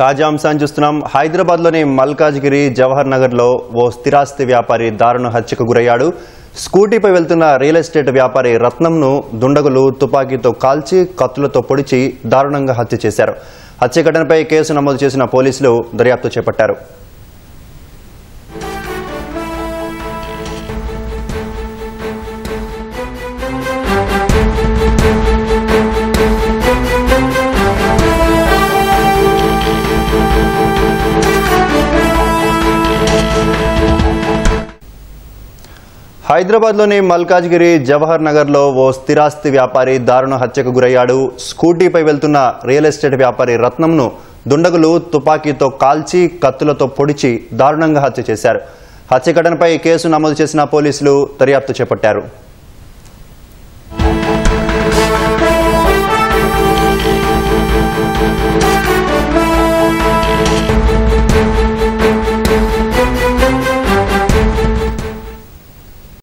తాజా అంశాన్ని చూస్తున్నాం. హైదరాబాద్లోని మల్కాజ్గిరి జవహర్ నగర్లో ఓ స్థిరాస్తి వ్యాపారి దారుణ హత్యకు గురయ్యాడు. స్కూటీపై వెళ్తున్న రియల్ ఎస్టేట్ వ్యాపారి రత్నంను దుండగులు తుపాకీతో కాల్చి కత్తులతో పొడిచి దారుణంగా హత్య చేశారు. హత్య ఘటనపై కేసు నమోదు చేసిన పోలీసులు దర్యాప్తు చేపట్టారు. హైదరాబాద్లోని మల్కాజ్గిరి జవహర్ నగర్లో ఓ స్థిరాస్తి వ్యాపారి దారుణ హత్యకు గురయ్యాడు. స్కూటీపై వెళ్తున్న రియల్ ఎస్టేట్ వ్యాపారి రత్నంను దుండగులు తుపాకీతో కాల్చి కత్తులతో పొడిచి దారుణంగా హత్య చేశారు. హత్య ఘటనపై కేసు నమోదు చేసిన పోలీసులు దర్యాప్తు చేపట్టారు.